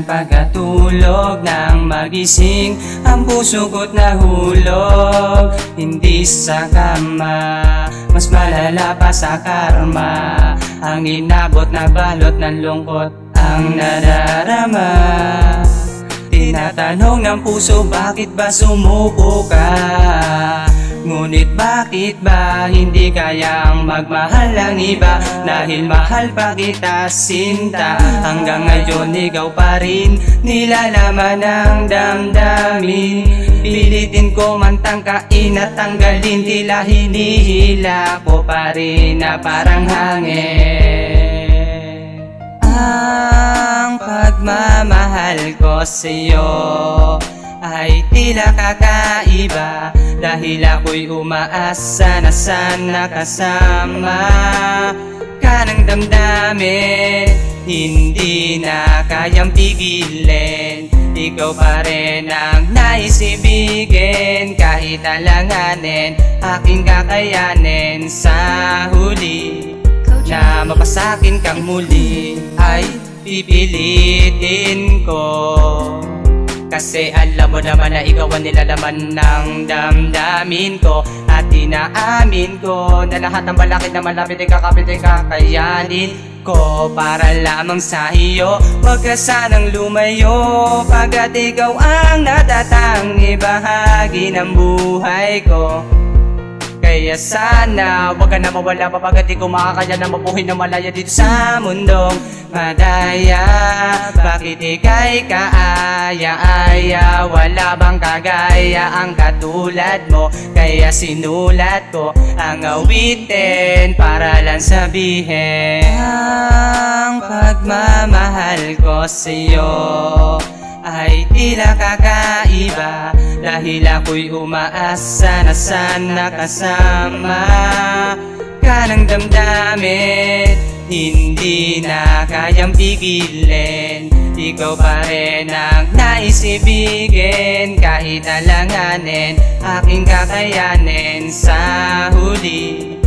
pagkatulog ng magising, ang puso ko't nahulog. Hindi sa kama, mas malala pa sa karma. Ang inabot na balot ng lungkot ang nadarama. Tinatanong ng puso, bakit ba sumuko ka? Ngunit bakit ba hindi kayang magmahal ang iba? Dahil mahal pa kita, sinta. Hanggang ngayon ikaw pa rin nilalaman ng damdamin. Pilitin ko man tangkain at tanggalin, tila hinihila ko pa rin na parang hangin. Ang pagmamahal ko sa'yo ay tila kakaiba, dahil ako'y umaasa na sana kasama ka ng damdamin. Hindi na kayang pigilin, ikaw pa rin ang nais ibigin. Kahit alanganin, aking kakayanin sa huli na mapasakin kang muli ay pipilitin ko. Kasi alam mo naman na ikaw ang nilalaman ng damdamin ko. At inaamin ko na lahat ng malaki na malapit ay kakapit ay kakayanin ko para lamang sa iyo. Huwag ka sanang lumayo, pagkat ikaw ang natatangi bahagi ng buhay ko. Kaya sana huwag ka na mawala pa, pagkat di ko makakaya na mabuhay na malaya dito sa mundong madaya. Bakit ika'y kaaya-aya? Wala bang kagaya ang katulad mo? Kaya sinulat ko ang awitin para lang sabihin ang pagmamahal ko sa'yo ay tila kakaiba, dahil ako'y umaasa na sana kasama ka ng damdamin. Hindi na kayang pigilin, ikaw pa rin ang nais ibigin. Kahit alanganin, aking kakayanin sa huli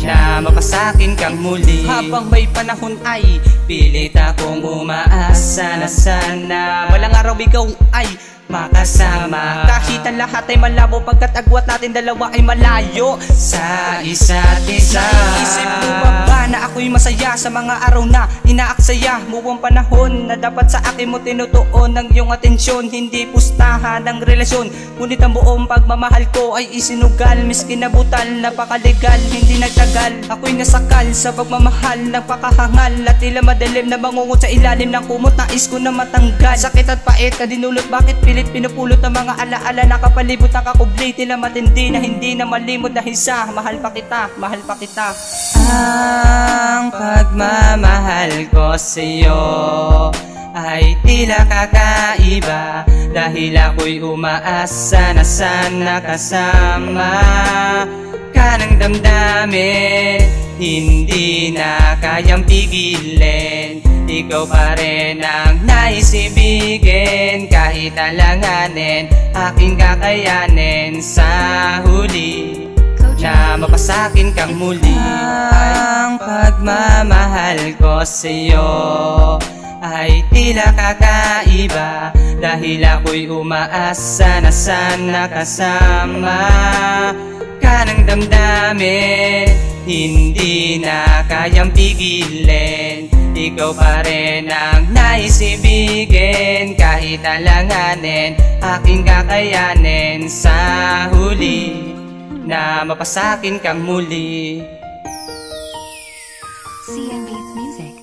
na mapasakin kang muli. Habang may panahon ay pilit akong umaasa na sana walang araw ikaw ay makasama. Kahit ang lahat ay malabo, pagkat agwat natin dalawa ay malayo sa isa't isa. Isip mo ba na ako'y masaya sa mga araw na inaaksaya mo ang panahon na dapat sa akin mo tinutuon ng iyong atensyon? Hindi pustahan ng relasyon, ngunit ang buong pagmamahal ko ay isinugal. Miski nabutal, napakalegal, hindi nagtagal. Ako'y nasakal sa pagmamahal, nagpakahangal at tila madilim na bangungot sa ilalim ng kumot. Nais ko na matanggal sakit at pait na dinulot. Bakit pilit pinupulot ang mga alaala na kapalibot na kakubli? Tila matindi na hindi na malimot dahil sa mahal pa kita, mahal pa kita. Ang pagmamahal ko sa'yo ay tila kakaiba, dahil ako'y umaasa na sana kasama ka ng damdamin. Hindi na kayang pigilin, ikaw pa rin ang nais ibigin. Kahit alanganin, aking kakayanin sa huli na mapasakin kang muli. Ang pagmamahal ko sa'yo ay tila kakaiba, dahil ako'y umaasa na sana kasama ka ng damdamin. Hindi na kayang pigilin, ikaw pa rin ang nais ibigin. Kahit alanganin, aking kakayanin sa huli na mapasakin kang muli. CM Beats Music.